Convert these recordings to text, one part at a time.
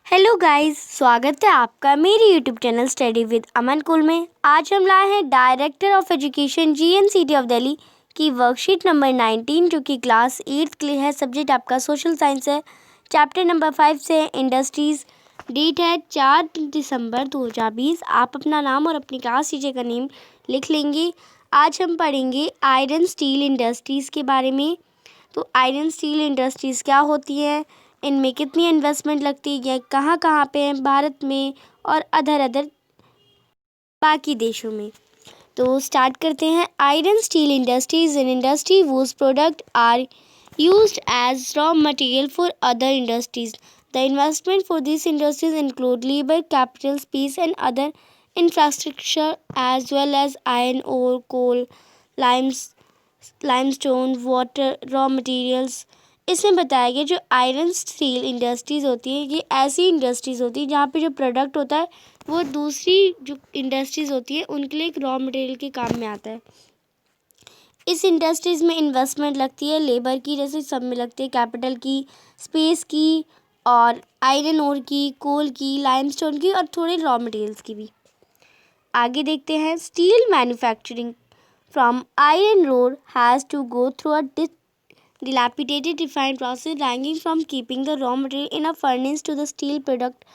Hello guys, स्वागत है आपका मेरे यूट्यूब चैनल स्टडी विद अमन कुल में। आज हम लाए हैं director of education GNCT of Delhi की वर्कशीट नंबर 19 जो कि क्लास 8 के लिए है। सब्जेक्ट आपका सोशल साइंस है। चैप्टर नंबर 5 से इंडस्ट्रीज़। डेट है 4 दिसंबर 2020। आप अपना नाम और अपनी क्लास टीचर का नेम लिख लेंगे। आज हम पढ़ेंगे आयरन स्टील इंडस्ट्रीज़ के बारे में। तो आयरन स्टील इंडस्ट्रीज़ क्या होती है, इनमें कितनी इन्वेस्टमेंट लगती है, कहाँ कहाँ पे है भारत में और अदर बाकी देशों में। तो स्टार्ट करते हैं। Iron steel industry is an industry whose product are used as raw material for other industries. The investment for these industries include labor, capital, space and other infrastructure as well as iron ore, coal, limestone, water, raw materials. इसमें बताया गया जो iron steel industries होती है ये ऐसी industries होती है जहाँ पे जो प्रोडक्ट होता है वो दूसरी जो इंडस्ट्रीज़ होती है उनके लिए एक रॉ मटेरियल के काम में आता है। इस इंडस्ट्रीज़ में इन्वेस्टमेंट लगती है लेबर की, जैसे सब में लगती है, कैपिटल की, स्पेस की और आयरन ओर की, कोल की, लाइमस्टोन की और थोड़े रॉ मटेरियल्स की भी। आगे देखते हैं। Steel manufacturing from iron rod has to go through a dilapidated refined process ranging from keeping the raw material in a furnace to the steel product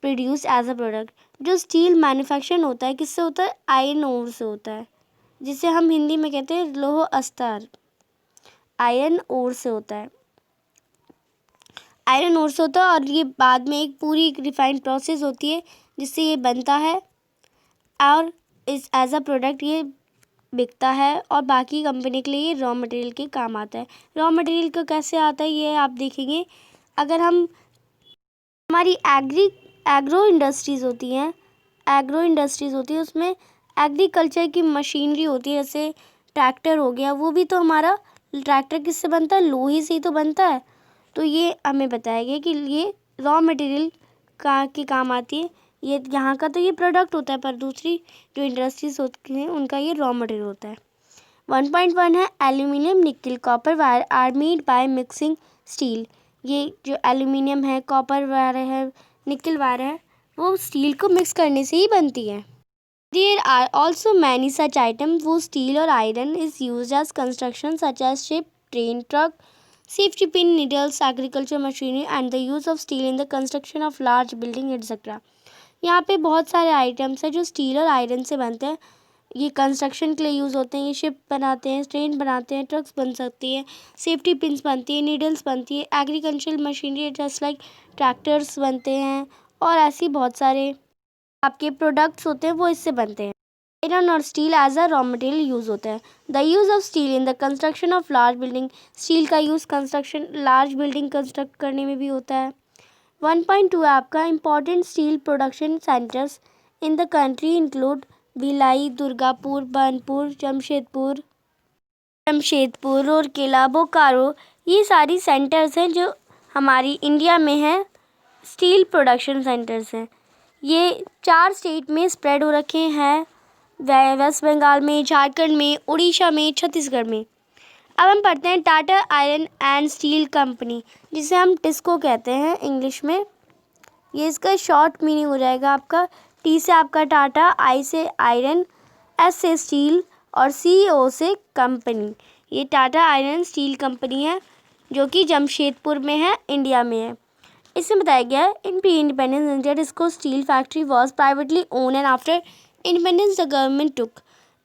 produced as a product. जो steel manufacturing होता है किससे होता है? Iron ore से होता है, जिसे हम हिंदी में कहते हैं लोह अस्तर। आयरन ओर से होता है, आयरन ओर से होता है और ये बाद में एक पूरी रिफाइंड प्रोसेस होती है जिससे ये बनता है और इस एज अ प्रोडक्ट ये बिकता है और बाकी कंपनी के लिए ये रॉ मटेरियल के काम आता है। रॉ मटेरियल का कैसे आता है ये आप देखेंगे। अगर हम हमारी एग्रो इंडस्ट्रीज़ होती हैं उसमें एग्रीकल्चर की मशीनरी होती है, जैसे ट्रैक्टर हो गया, वो भी तो हमारा ट्रैक्टर किससे बनता है? लोहे से ही तो बनता है। तो ये हमें बताया गया कि ये रॉ मटेरियल के काम आती है। ये यहाँ का तो ये प्रोडक्ट होता है पर दूसरी जो इंडस्ट्रीज होती हैं उनका ये रॉ मटेरियल होता है। 1.1 है aluminium, nickel, copper wire are made by mixing steel. ये जो एल्यूमिनियम है, कॉपर वायर है, निकल वायर है, वो स्टील को मिक्स करने से ही बनती है। There are also many such items whose steel or iron is used as construction such as ship, train, truck, safety pin, needles, agriculture machinery and the use of steel in the construction of large building etc. यहाँ पे बहुत सारे items हैं जो steel और iron से बनते हैं। ये कंस्ट्रक्शन के लिए यूज़ होते हैं। ये शिप बनाते हैं, ट्रेन बनाते हैं, ट्रक्स बन सकती है, सेफ्टी पिन्स बनती है, नीडल्स बनती है, agricultural machinery just like tractors बनते हैं और ऐसी बहुत सारे आपके प्रोडक्ट्स होते हैं वो इससे बनते हैं। आयरन और steel as a raw material use होता है। The use of steel in the construction of large building. Steel का use construction large building construct करने में भी होता है। 1.2 है आपका important steel production centres in the country include Bhilai, Durgapur, Burnpur, Jamshedpur, Rourkela, Bokaro. ये सारी सेंटर्स हैं जो हमारी इंडिया में हैं, स्टील प्रोडक्शन सेंटर्स हैं। ये 4 स्टेट में स्प्रेड हो रखे हैं, वेस्ट बंगाल में, झारखंड में, उड़ीसा में, छत्तीसगढ़ में। अब हम पढ़ते हैं Tata iron and steel company, जिसे हम टिस्को कहते हैं इंग्लिश में। ये इसका शॉर्ट मीनिंग हो जाएगा आपका। टी से आपका टाटा, आई से आयरन, एस से स्टील और CO से कंपनी। ये टाटा आयरन स्टील कंपनी है जो कि जमशेदपुर में है, इंडिया में है। इसमें बताया गया है इन pre independence India TISCO steel factory was privately own and after independence the government took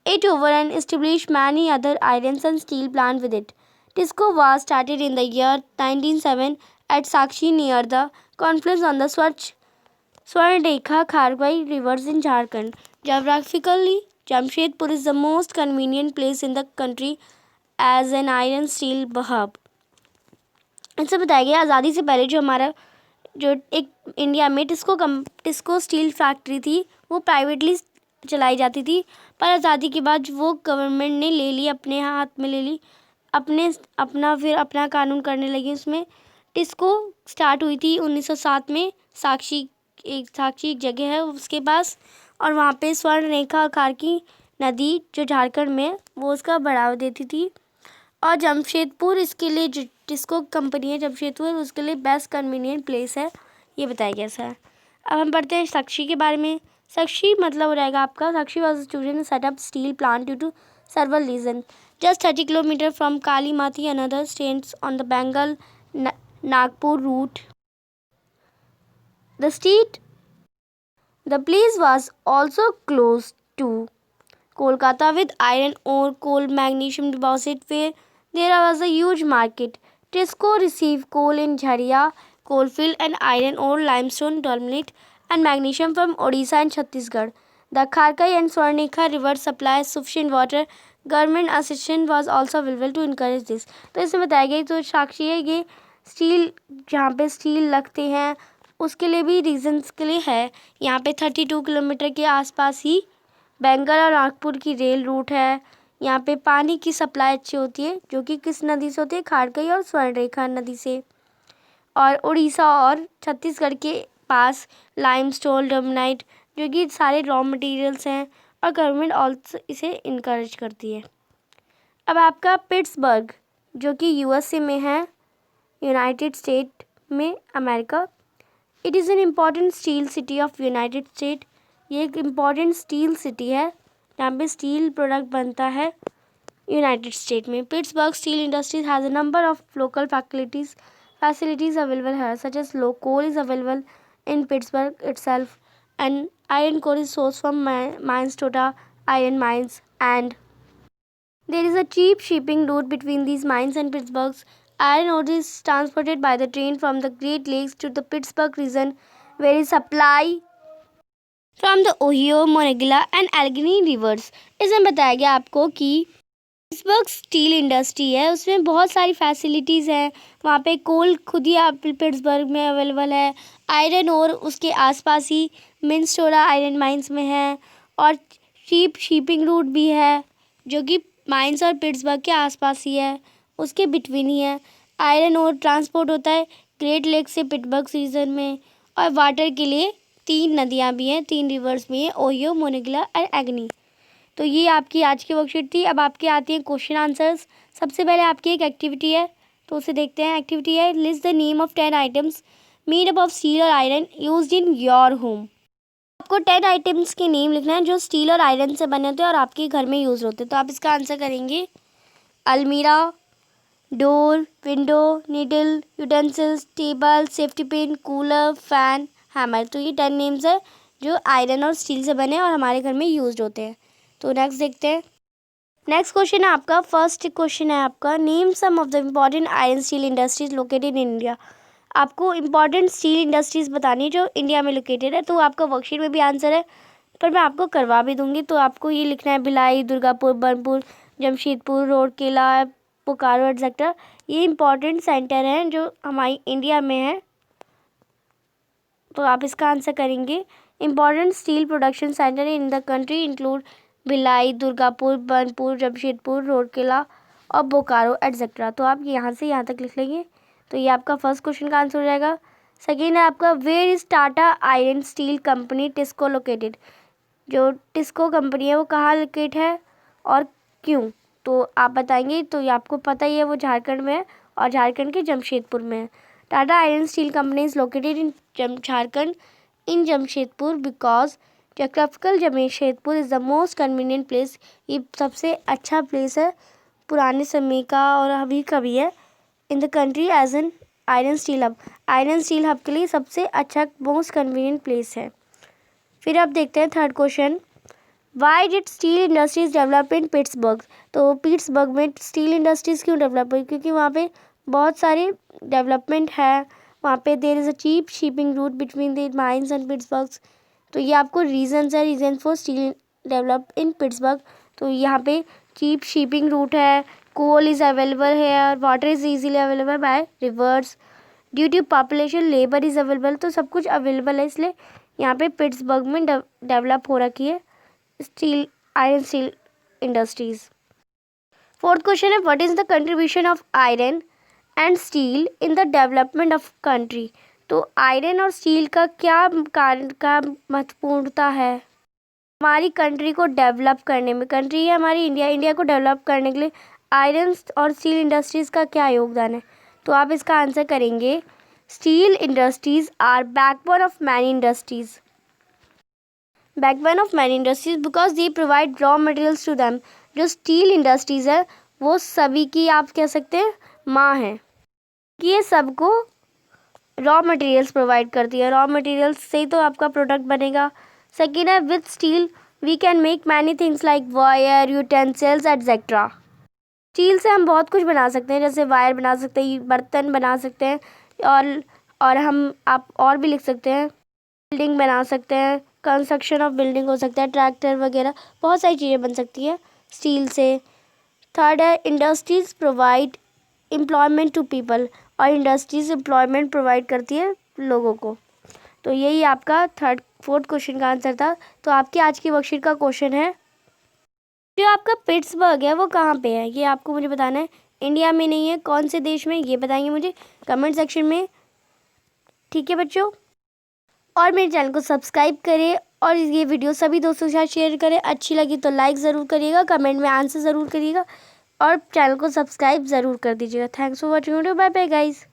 it over and established many other iron and steel plants with it. TISCO was started in the year 1907 at Sakshi near the confluence on the Swarnrekha Kharbai rivers in Jharkhand. Geographically, Jamshedpur is the most convenient place in the country as an iron steel hub. इससे बताया गया आज़ादी से पहले जो हमारा जो एक इंडिया में टिस्को स्टील फैक्ट्री थी वो प्राइवेटली चलाई जाती थी, पर आज़ादी के बाद वो गवर्नमेंट ने ले ली, अपने हाथ में ले ली, फिर अपना कानून करने लगी। उसमें टिस्को स्टार्ट हुई थी 1907 में। साक्षी एक जगह है उसके पास और वहाँ पे स्वर्णरेखा खारकी नदी जो झारखंड में है वो उसका बढ़ावा देती थी। और जमशेदपुर इसके लिए जो टिस्को कंपनी है जमशेदपुर उसके लिए बेस्ट कन्वीनियंट प्लेस है। ये बताया गया सर। अब हम पढ़ते हैं साक्षी के बारे में। साक्षी मतलब हो जाएगा आपका, Sakchi was student set up steel plant due to several reasons just 30 kilometres from Kalimati another states on the Bengal Nagpur route. The place was also close to Kolkata with iron ore, coal, magnesium deposit where there was a huge market. Tisco received coal in Jharia coalfield and iron ore, limestone, dolomite and magnesium from Odisha and Chhattisgarh. The Kharkai and Swarnikha rivers supply sufficient water. Government assistance was also available to encourage this. तो इसमें बताया गया तो साक्षी है ये steel, जहाँ पे steel लगते हैं उसके लिए भी रीजंस के लिए है। यहाँ पे 32 किलोमीटर के आसपास ही बेंगल और नागपुर की रेल रूट है। यहाँ पे पानी की सप्लाई अच्छी होती है, जो कि किस नदी से होती है, खारकई और स्वर्णरेखा नदी से। और उड़ीसा और छत्तीसगढ़ के पास लाइमस्टोन, डोमनाइट, जो कि सारे रॉ मटेरियल्स हैं और गवर्नमेंट ऑल्सो इसे इनकरेज करती है। अब आपका पिट्सबर्ग, जो कि यूएसए में है, यूनाइटेड स्टेट में America. It is an important steel city of United state. ये एक इम्पॉर्टेंट स्टील सिटी है जहाँ पे स्टील प्रोडक्ट बनता है यूनाइटेड स्टेट में। Pittsburgh steel industries has a number of local facilities available here, such as low coal is available in Pittsburgh itself, and iron ore is sourced from Minnesota iron mines, and there is a cheap shipping route between these mines and Pittsburgh. Iron ore is transported by the train from the Great Lakes to the Pittsburgh region, where is supply from the Ohio, Monongahela and Allegheny rivers. इसमें बताया गया आपको कि Pittsburgh steel industry है, उसमें बहुत सारी facilities हैं। वहाँ पे कोल खुद ही आप पिट्सबर्ग में अवेलेबल है, आयरन और उसके आसपास ही मिन्सोटा आयरन माइंस में है, और चीप शिपिंग रूट भी है जो कि माइंस और पिट्सबर्ग के आसपास ही है, उसके बिटवीन ही है। आयरन और ट्रांसपोर्ट होता है ग्रेट लेक से पिट्सबर्ग रीजन में, और वाटर के लिए 3 नदियाँ भी हैं, 3 रिवर्स भी हैं, ओहियो, मोनोगेला और एग्नी। तो ये आपकी आज की वर्कशीट थी। अब आपके आती हैं क्वेश्चन आंसर्स। सबसे पहले आपकी एक एक्टिविटी है, तो उसे देखते हैं। एक्टिविटी है list the name of 10 items made up of steel और iron used in your home. आपको 10 आइटम्स के नेम लिखना है जो स्टील और आयरन से बने होते हैं और आपके घर में यूज़ होते हैं। तो आप इसका आंसर करेंगे अलमीरा, door, window, needle, utensils, table, safety pin, cooler, fan, hammer. तो ये 10 नेम्स है जो आयरन और स्टील से बने और हमारे घर में यूज होते हैं। तो नेक्स्ट देखते हैं। नेक्स्ट क्वेश्चन है आपका, फर्स्ट क्वेश्चन है आपका, name some of the important iron steel industries located in India. आपको इम्पॉर्टेंट स्टील इंडस्ट्रीज बतानी है जो इंडिया में लोकेटेड है। तो आपका वर्कशीट में भी आंसर है, पर मैं आपको करवा भी दूंगी। तो आपको ये लिखना है भिलाई, दुर्गापुर, बर्नपुर, जमशेदपुर, रोडकेला, बोकारो एटसेट्रा। ये इम्पॉर्टेंट सेंटर हैं जो हमारी इंडिया में है। तो आप इसका आंसर करेंगे important steel production centre in the country include Bhilai, Durgapur, Burnpur, Jamshedpur, Rourkela और बोकारो एटसेट्रा। तो आप यहाँ से यहाँ तक लिख लेंगे। तो ये आपका फर्स्ट क्वेश्चन का आंसर हो जाएगा। सेकेंड है आपका, where is Tata iron steel company TISCO located. जो टिस्को कंपनी है वो कहाँ लोकेट है और क्यों, तो आप बताएंगे। तो ये आपको पता ही है, वो झारखंड में है और झारखंड के जमशेदपुर में है। Tata iron steel company is located in Jharkhand in Jamshedpur because geographical Jamshedpur is the most convenient place. ये सबसे अच्छा प्लेस है पुराने समय का और अभी का भी है in the country as an iron steel hub. Iron steel hub के लिए सबसे अच्छा मोस्ट कन्वीनियंट प्लेस है। फिर आप देखते हैं third question, why did steel industries develop in Pittsburgh. तो पिट्सबर्ग में स्टील इंडस्ट्रीज़ क्यों डेवलप हुई, क्योंकि वहाँ पे बहुत सारे डेवलपमेंट है। वहाँ पे there is a cheap shipping route between the mines and Pittsburgh. तो ये आपको रीजंस है, reason for steel develop in Pittsburgh. तो यहाँ पे चीप शिपिंग रूट है, कोल इज़ अवेलेबल है और water is easily available by rivers, due to population labour is available. तो सब कुछ अवेलेबल है, इसलिए यहाँ पे पिट्सबर्ग में डेवलप हो रखी है steel, iron steel industries. Fourth question है, what is the contribution of iron and steel in the development of country. तो आयरन और स्टील का क्या कारण का महत्वपूर्णता है हमारी कंट्री को डेवलप करने में। कंट्री है हमारी इंडिया, इंडिया को डेवलप करने के लिए आयरन और स्टील इंडस्ट्रीज़ का क्या योगदान है। तो आप इसका आंसर करेंगे steel industries are backbone of many industries. Backbone of many industries because they provide raw materials to them. जो स्टील इंडस्ट्रीज है वो सभी की आप कह सकते हैं माँ है, कि ये सबको रॉ मटेरियल्स प्रोवाइड करती है। रॉ मटेरियल्स से ही तो आपका प्रोडक्ट बनेगा। सेकेंड है with steel we can make many things like wire, utensils etcetera. Steel से हम बहुत कुछ बना सकते हैं, जैसे वायर बना सकते हैं, बर्तन बना सकते हैं, और हम आप और भी लिख सकते हैं, बिल्डिंग बना सकते हैं, कंस्ट्रक्शन ऑफ बिल्डिंग हो सकता है, ट्रैक्टर वगैरह बहुत सारी चीज़ें बन सकती है स्टील से। थर्ड है industries provide employment to people, और इंडस्ट्रीज एम्प्लॉयमेंट प्रोवाइड करती है लोगों को। तो यही आपका फोर्थ क्वेश्चन का आंसर था। तो आपकी आज की वर्कशीट का क्वेश्चन है, जो आपका पिट्सबर्ग है वो कहाँ पे है, ये आपको मुझे बताना है। इंडिया में नहीं है, कौन से देश में, ये बताएंगे मुझे कमेंट सेक्शन में। ठीक है बच्चों, और मेरे चैनल को सब्सक्राइब करें और ये वीडियो सभी दोस्तों के साथ शेयर करें। अच्छी लगी तो लाइक ज़रूर करिएगा, कमेंट में आंसर ज़रूर करिएगा और चैनल को सब्सक्राइब ज़रूर कर दीजिएगा। Thanks for watching video. Bye bye guys.